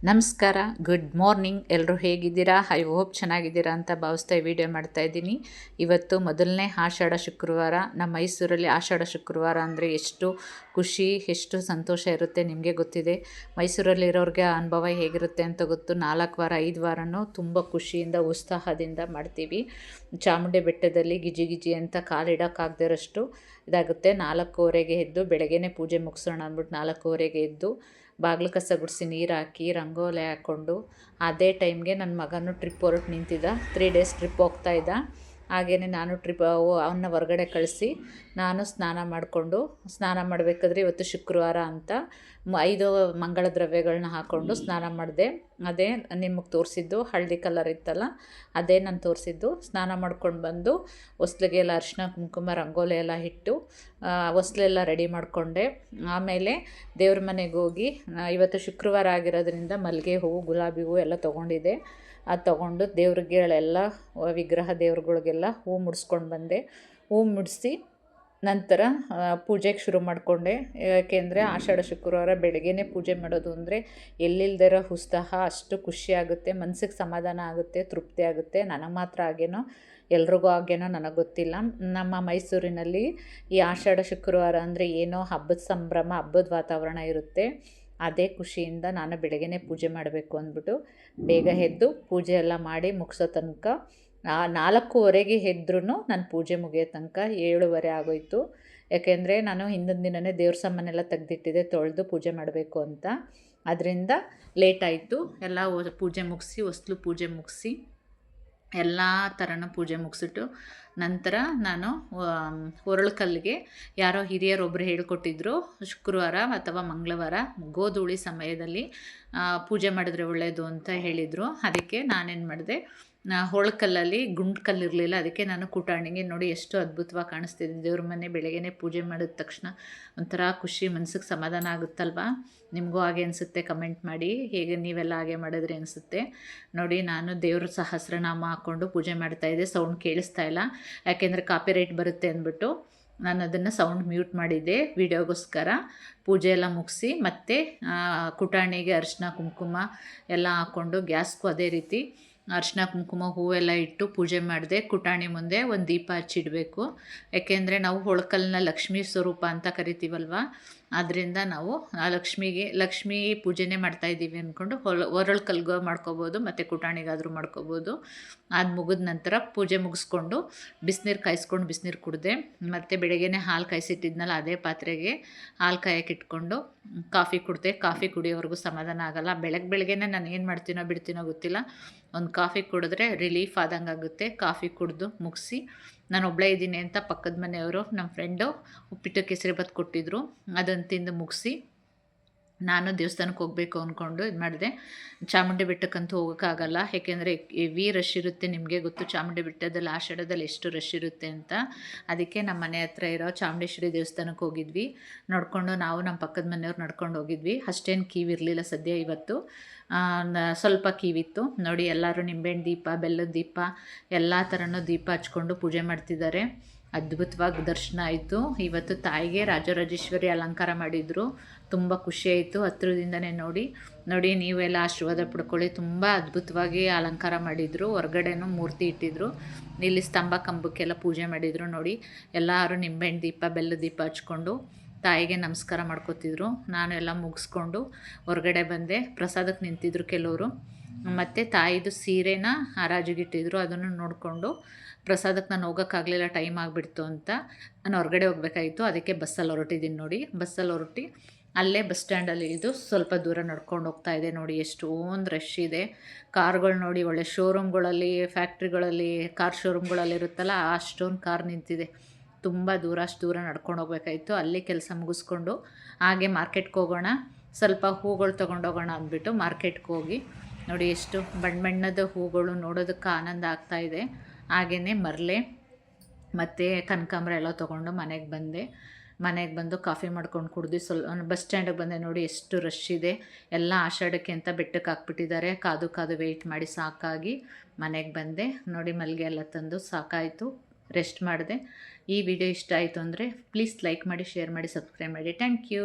ನಮಸ್ಕಾರ, good morning. ಎಲ್ಲರೂ ಹೇಗಿದ್ದೀರಾ? ಐ ಹೋಪ್ ಚೆನ್ನಾಗಿದ್ದೀರಾ ಅಂತ ಭಾವಿಸ್ತಾ ವಿಡಿಯೋ ಮಾಡ್ತಾಯಿದ್ದೀನಿ. ಇವತ್ತು ಮೊದಲನೇ ಆಷಾಢ ಶುಕ್ರವಾರ. ನಮ್ಮ ಮೈಸೂರಲ್ಲಿ ಆಷಾಢ ಶುಕ್ರವಾರ ಅಂದರೆ ಎಷ್ಟು ಖುಷಿ, ಎಷ್ಟು ಸಂತೋಷ ಇರುತ್ತೆ ನಿಮಗೆ ಗೊತ್ತಿದೆ. ಮೈಸೂರಲ್ಲಿರೋರಿಗೆ ಆ ಅನುಭವ ಹೇಗಿರುತ್ತೆ ಅಂತ ಗೊತ್ತು. 4 ವಾರ 5 ವಾರನೂ ತುಂಬ ಖುಷಿಯಿಂದ ಉತ್ಸಾಹದಿಂದ ಮಾಡ್ತೀವಿ. ಚಾಮುಂಡಿ ಬೆಟ್ಟದಲ್ಲಿ ಗಿಜಿ ಗಿಜಿ ಅಂತ ಕಾಲಿಡೋಕ್ಕಾಗದಿರೋಷ್ಟು ಇದಾಗುತ್ತೆ. 4:15ಗೆ ಎದ್ದು ಬೆಳಗ್ಗೆನೇ ಪೂಜೆ ಮುಗಿಸೋಣ ಅಂದ್ಬಿಟ್ಟು 4:15ಗೆ ಎದ್ದು ಬಾಗಿಲು ಕಸ ಗುಡಿಸಿ ನೀರು ಹಾಕಿ ರಂಗೋಲಿ ಹಾಕ್ಕೊಂಡು ಅದೇ ಟೈಮ್ಗೆ ನನ್ನ ಮಗನೂ ಟ್ರಿಪ್ ಹೊರಟು ನಿಂತಿದ್ದ. 3 ಡೇಸ್ ಟ್ರಿಪ್ ಹೋಗ್ತಾಯಿದ್ದ. ಹಾಗೆಯೇ ನಾನು ಅವನ್ನ ಹೊರಗಡೆ ಕಳಿಸಿ ನಾನು ಸ್ನಾನ ಮಾಡಬೇಕಾದ್ರೆ ಇವತ್ತು ಶುಕ್ರವಾರ ಅಂತ 5 ಮಂಗಳ ದ್ರವ್ಯಗಳನ್ನ ಹಾಕ್ಕೊಂಡು ಸ್ನಾನ ಮಾಡಿದೆ. ಅದೇ ನಿಮಗೆ ತೋರಿಸಿದ್ದು ಹಳದಿ ಕಲರ್ ಇತ್ತಲ್ಲ, ಅದೇ ನಾನು ತೋರಿಸಿದ್ದು. ಸ್ನಾನ ಮಾಡ್ಕೊಂಡು ಬಂದು ಹೊಸ್ಲಿಗೆಲ್ಲ ಅರಿಶಿನ ಕುಂಕುಮ ರಂಗೋಲಿ ಎಲ್ಲ ಇಟ್ಟು ಹೊಸ್ಲೆಲ್ಲ ರೆಡಿ ಮಾಡಿಕೊಂಡೆ. ಆಮೇಲೆ ದೇವ್ರ ಮನೆಗೆ ಹೋಗಿ ಇವತ್ತು ಶುಕ್ರವಾರ ಆಗಿರೋದ್ರಿಂದ ಮಲ್ಲಿಗೆ ಹೂವು ಗುಲಾಬಿ ಹೂವು ಎಲ್ಲ ತೊಗೊಂಡಿದ್ದೆ. ಅದು ತೊಗೊಂಡು ದೇವ್ರಿಗೆಲ್ಲ ವಿಗ್ರಹ ದೇವ್ರುಗಳಿಗೆಲ್ಲ ಹೂ ಮುಡಿಸ್ಕೊಂಡು ಬಂದೆ. ಹೂ ಮುಡಿಸಿ ನಂತರ ಪೂಜೆಗೆ ಶುರು ಮಾಡಿಕೊಂಡೆ. ಯಾಕೆಂದರೆ ಆಷಾಢ ಶುಕ್ರವಾರ ಬೆಳಗ್ಗೆನೇ ಪೂಜೆ ಮಾಡೋದು ಅಂದರೆ ಎಲ್ಲಿಲ್ದಿರೋ ಉತ್ಸಾಹ, ಅಷ್ಟು ಖುಷಿಯಾಗುತ್ತೆ, ಮನಸ್ಸಿಗೆ ಸಮಾಧಾನ ಆಗುತ್ತೆ, ತೃಪ್ತಿ ಆಗುತ್ತೆ. ನನಗೆ ಮಾತ್ರ ಹಾಗೇನೋ, ಎಲ್ರಿಗೂ ಹಾಗೇನೋ ನನಗೆ ಗೊತ್ತಿಲ್ಲ. ನಮ್ಮ ಮೈಸೂರಿನಲ್ಲಿ ಈ ಆಷಾಢ ಶುಕ್ರವಾರ ಅಂದರೆ ಏನೋ ಹಬ್ಬದ ಸಂಭ್ರಮ, ಹಬ್ಬದ ವಾತಾವರಣ ಇರುತ್ತೆ. ಅದೇ ಖುಷಿಯಿಂದ ನಾನು ಬೆಳಗ್ಗೆನೇ ಪೂಜೆ ಮಾಡಬೇಕು ಅಂದ್ಬಿಟ್ಟು ಬೇಗ ಎದ್ದು ಪೂಜೆ ಎಲ್ಲ ಮಾಡಿ ಮುಗಿಸೋ ತನಕ 4:15ಗೆ ಎದ್ರೂ ನಾನು ಪೂಜೆ ಮುಗಿಯೋ ತನಕ 7:15 ಆಗೋಯಿತು. ಯಾಕೆಂದರೆ ನಾನು ಹಿಂದಿನ ದಿನವೇ ದೇವ್ರ ಸಾಮಾನೆಲ್ಲ ತೆಗೆದಿಟ್ಟಿದ್ದೆ, ತೊಳೆದು ಪೂಜೆ ಮಾಡಬೇಕು ಅಂತ. ಅದರಿಂದ ಲೇಟಾಯಿತು. ಎಲ್ಲ ಪೂಜೆ ಮುಗಿಸಿ ಹೊಸ್ಲು ಪೂಜೆ ಮುಗಿಸಿ ಎಲ್ಲ ಥರನೂ ಪೂಜೆ ಮುಗಿಸಿಟ್ಟು ನಂತರ ನಾನು ಒರಳು ಯಾರೋ ಹಿರಿಯರೊಬ್ಬರು ಹೇಳ್ಕೊಟ್ಟಿದ್ರು, ಶುಕ್ರವಾರ ಅಥವಾ ಮಂಗಳವಾರ ಗೋಧೂಳಿ ಸಮಯದಲ್ಲಿ ಪೂಜೆ ಮಾಡಿದ್ರೆ ಒಳ್ಳೆಯದು ಅಂತ ಹೇಳಿದರು. ಅದಕ್ಕೆ ನಾನೇನು ಮಾಡಿದೆ, ಹೊಳಕಲ್ಲಲ್ಲಿ ಗುಂಡು ಕಲ್ಲಿರಲಿಲ್ಲ, ಅದಕ್ಕೆ ನಾನು ಕುಟಾಣಿಗೆ ನೋಡಿ ಎಷ್ಟು ಅದ್ಭುತವಾಗಿ ಕಾಣಿಸ್ತಿದೆ. ದೇವ್ರ ಮನೆ ಬೆಳಗ್ಗೆನೇ ಪೂಜೆ ಮಾಡಿದ ತಕ್ಷಣ ಒಂಥರ ಖುಷಿ, ಮನಸ್ಸಿಗೆ ಸಮಾಧಾನ ಆಗುತ್ತಲ್ವ? ನಿಮಗೂ ಹಾಗೆ ಅನಿಸುತ್ತೆ? ಕಮೆಂಟ್ ಮಾಡಿ, ಹೇಗೆ ನೀವೆಲ್ಲ ಹಾಗೆ ಮಾಡಿದ್ರೆ ಅನಿಸುತ್ತೆ ನೋಡಿ. ನಾನು ದೇವ್ರ ಸಹಸ್ರನಾಮ ಹಾಕ್ಕೊಂಡು ಪೂಜೆ ಮಾಡ್ತಾಯಿದ್ದೆ. ಸೌಂಡ್ ಕೇಳಿಸ್ತಾ ಇಲ್ಲ, ಯಾಕೆಂದರೆ ಕಾಪಿರೈಟ್ ಬರುತ್ತೆ ಅಂದ್ಬಿಟ್ಟು ನಾನು ಅದನ್ನು ಸೌಂಡ್ ಮ್ಯೂಟ್ ಮಾಡಿದ್ದೆ ವಿಡಿಯೋಗೋಸ್ಕರ. ಪೂಜೆ ಎಲ್ಲ ಮುಗಿಸಿ ಮತ್ತು ಕುಟಾಣಿಗೆ ಅರಿಶಿನ ಕುಂಕುಮ ಎಲ್ಲ ಹಾಕ್ಕೊಂಡು ಗ್ಯಾಸ್ಗೂ ಅದೇ ರೀತಿ ಅರಿಶಿನ ಕುಂಕುಮ ಹೂವೆಲ್ಲ ಇಟ್ಟು ಪೂಜೆ ಮಾಡಿದೆ. ಕುಟಾಣಿ ಮುಂದೆ ಒಂದು ದೀಪ ಹಚ್ಚಿಡಬೇಕು. ಯಾಕೆಂದರೆ ನಾವು ಹೊಳಕಲ್ಲಿನ ಲಕ್ಷ್ಮೀ ಸ್ವರೂಪ ಅಂತ ಕರಿತೀವಲ್ವ, ಆದ್ದರಿಂದ ನಾವು ಆ ಲಕ್ಷ್ಮೀ ಪೂಜೆನೇ ಮಾಡ್ತಾಯಿದ್ದೀವಿ ಅಂದ್ಕೊಂಡು ಒರಳು ಕಲ್ಗೋ ಮಾಡ್ಕೋಬೋದು, ಮತ್ತು ಕುಟಾಣಿಗಾದರೂ ಮಾಡ್ಕೋಬೋದು. ಅದು ಮುಗಿದ ನಂತರ ಪೂಜೆ ಮುಗಿಸ್ಕೊಂಡು ಬಿಸಿನೀರು ಕಾಯಿಸ್ಕೊಂಡು ಬಿಸಿನೀರು ಕುಡಿದೆ. ಮತ್ತು ಬೆಳಗ್ಗೆನೇ ಹಾಲು ಕಾಯಿಸಿಟ್ಟಿದ್ನಲ್ಲ, ಅದೇ ಪಾತ್ರೆಗೆ ಹಾಲು ಕಾಯಕ್ಕೆ ಇಟ್ಕೊಂಡು ಕಾಫಿ ಕುಡಿದೆ. ಕಾಫಿ ಕುಡಿಯೋವರೆಗೂ ಸಮಾಧಾನ ಆಗೋಲ್ಲ. ಬೆಳಗ್ಗೆನೇ ನಾನು ಏನು ಮಾಡ್ತೀನೋ ಬಿಡ್ತೀನೋ ಗೊತ್ತಿಲ್ಲ, ಒಂದು ಕಾಫಿ ಕುಡಿದ್ರೆ ರಿಲೀಫ್ ಆದಂಗೆ ಆಗುತ್ತೆ. ಕಾಫಿ ಕುಡಿದು ಮುಗಿಸಿ ನಾನು ಒಬ್ಬಳೇ ಇದ್ದೀನಿ ಅಂತ ಪಕ್ಕದ ಮನೆಯವರು, ನಮ್ಮ ಫ್ರೆಂಡು ಉಪ್ಪಿಟ್ಟು ಕೇಸರಿಬಾತ್ ಕೊಟ್ಟಿದ್ದರು. ಅದನ್ನು ತಿಂದು ಮುಗಿಸಿ ನಾನು ದೇವಸ್ಥಾನಕ್ಕೆ ಹೋಗಬೇಕು ಅಂದ್ಕೊಂಡು ಇದು ಮಾಡಿದೆ. ಚಾಮುಂಡಿ ಬೆಟ್ಟಕ್ಕಂತೂ ಹೋಗೋಕ್ಕಾಗಲ್ಲ, ಏಕೆಂದರೆ ಹೆವಿ ರಶ್ ಇರುತ್ತೆ. ನಿಮಗೆ ಗೊತ್ತು ಚಾಮುಂಡಿ ಬೆಟ್ಟದಲ್ಲಿ ಆಷಾಢದಲ್ಲಿ ಎಷ್ಟು ರಶ್ ಇರುತ್ತೆ ಅಂತ. ಅದಕ್ಕೆ ನಮ್ಮ ಮನೆ ಹತ್ರ ಇರೋ ಚಾಮುಂಡೇಶ್ವರಿ ದೇವಸ್ಥಾನಕ್ಕೆ ಹೋಗಿದ್ವಿ. ನಡ್ಕೊಂಡು ನಾವು ನಮ್ಮ ಪಕ್ಕದ ಮನೆಯವ್ರು ನಡ್ಕೊಂಡು ಹೋಗಿದ್ವಿ. ಅಷ್ಟೇನು ಕ್ಯೂ ಇರಲಿಲ್ಲ. ಸದ್ಯ ಇವತ್ತು ಸ್ವಲ್ಪ ಕ್ಯೂ ನೋಡಿ. ಎಲ್ಲರೂ ನಿಂಬೆಹಣ್ಣು ದೀಪ, ಬೆಲ್ಲದ ದೀಪ, ಎಲ್ಲ ಥರನೂ ದೀಪ ಹಚ್ಕೊಂಡು ಪೂಜೆ ಮಾಡ್ತಿದ್ದಾರೆ. ಅದ್ಭುತವಾಗಿ ದರ್ಶನ ಆಯಿತು. ಇವತ್ತು ತಾಯಿಗೆ ರಾಜರಾಜೇಶ್ವರಿ ಅಲಂಕಾರ ಮಾಡಿದರು. ತುಂಬ ಖುಷಿಯಾಯಿತು ಹತ್ರದಿಂದನೇ ನೋಡಿ. ನೀವೆಲ್ಲ ಆಶೀರ್ವಾದ ಪಡ್ಕೊಳ್ಳಿ. ತುಂಬ ಅದ್ಭುತವಾಗಿ ಅಲಂಕಾರ ಮಾಡಿದರು. ಹೊರಗಡೆನೂ ಮೂರ್ತಿ ಇಟ್ಟಿದ್ರು. ಇಲ್ಲಿ ಸ್ತಂಭ ಕಂಬಕ್ಕೆಲ್ಲ ಪೂಜೆ ಮಾಡಿದರು ನೋಡಿ. ಎಲ್ಲರೂ ನಿಂಬೆಹಣ್ಣು ದೀಪ, ಬೆಲ್ಲದ ದೀಪ ಹಚ್ಕೊಂಡು ತಾಯಿಗೆ ನಮಸ್ಕಾರ ಮಾಡ್ಕೋತಿದ್ರು. ನಾನು ಎಲ್ಲ ಮುಗಿಸ್ಕೊಂಡು ಹೊರಗಡೆ ಬಂದೆ. ಪ್ರಸಾದಕ್ಕೆ ನಿಂತಿದ್ರು ಕೆಲವರು. ಮತ್ತು ತಾಯಿದು ಸೀರೆನ ಹರಾಜಿಗಿಟ್ಟಿದ್ರು. ಅದನ್ನು ನೋಡಿಕೊಂಡು ಪ್ರಸಾದಕ್ಕೆ ನಾನು ಹೋಗೋಕ್ಕಾಗಲಿಲ್ಲ, ಟೈಮ್ ಆಗಿಬಿಡ್ತು ಅಂತ ನಾನು ಹೊರಗಡೆ ಹೋಗಬೇಕಾಗಿತ್ತು. ಅದಕ್ಕೆ ಬಸ್ಸಲ್ಲಿ ಹೊರಟಿದ್ದೀನಿ ನೋಡಿ. ಬಸ್ಸಲ್ಲಿ ಹೊರಟಿ ಅಲ್ಲೇ ಬಸ್ ಸ್ಟ್ಯಾಂಡಲ್ಲಿ ಇಳಿದು ಸ್ವಲ್ಪ ದೂರ ನಡ್ಕೊಂಡು ಹೋಗ್ತಾಯಿದ್ದೆ ನೋಡಿ. ಎಷ್ಟೊಂದು ರಶ್ ಇದೆ. ಕಾರ್ಗಳು ನೋಡಿ, ಒಳ್ಳೆ ಶೋರೂಮ್ಗಳಲ್ಲಿ, ಫ್ಯಾಕ್ಟ್ರಿಗಳಲ್ಲಿ, ಕಾರ್ ಶೋರೂಮ್ಗಳಲ್ಲಿ ಇರುತ್ತಲ್ಲ, ಅಷ್ಟೊಂದು ಕಾರ್ ನಿಂತಿದೆ. ತುಂಬ ದೂರ, ಅಷ್ಟು ದೂರ ನಡ್ಕೊಂಡು ಹೋಗ್ಬೇಕಾಯಿತು. ಅಲ್ಲಿ ಕೆಲಸ ಮುಗಿಸ್ಕೊಂಡು ಹಾಗೆ ಮಾರ್ಕೆಟ್ಗೆ ಹೋಗೋಣ, ಸ್ವಲ್ಪ ಹೂಗಳು ತೊಗೊಂಡೋಗೋಣ ಅಂದ್ಬಿಟ್ಟು ಮಾರ್ಕೆಟ್ಗೆ ಹೋಗಿ ನೋಡಿ. ಎಷ್ಟು ಬಣ್ಣದ ಹೂಗಳು ನೋಡೋದಕ್ಕೆ ಆನಂದ ಆಗ್ತಾಯಿದೆ. ಹಾಗೆಯೇ ಮರಳೆ ಮತ್ತು ಕನಕಾಂಬರ ಎಲ್ಲ ತೊಗೊಂಡು ಮನೆಗೆ ಬಂದು ಕಾಫಿ ಮಾಡ್ಕೊಂಡು ಕುಡಿದು ಬಸ್ ಸ್ಟ್ಯಾಂಡಿಗೆ ಬಂದೆ ನೋಡಿ. ಎಷ್ಟು ರಶ್ ಇದೆ. ಎಲ್ಲ ಆಷಾಢಕ್ಕೆ ಅಂತ ಬೆಟ್ಟಕ್ಕೆ ಹಾಕ್ಬಿಟ್ಟಿದ್ದಾರೆ. ಕಾದು ವೆಯ್ಟ್ ಮಾಡಿ ಸಾಕಾಗಿ ಮನೆಗೆ ಬಂದೆ ನೋಡಿ. ಮಲ್ಲಿಗೆ ಎಲ್ಲ ತಂದು ಸಾಕಾಯಿತು, ರೆಸ್ಟ್ ಮಾಡಿದೆ. ಈ ವಿಡಿಯೋ ಇಷ್ಟ ಆಯಿತು ಅಂದರೆ ಪ್ಲೀಸ್ ಲೈಕ್ ಮಾಡಿ, ಶೇರ್ ಮಾಡಿ, ಸಬ್ಸ್ಕ್ರೈಬ್ ಮಾಡಿ. Thank you.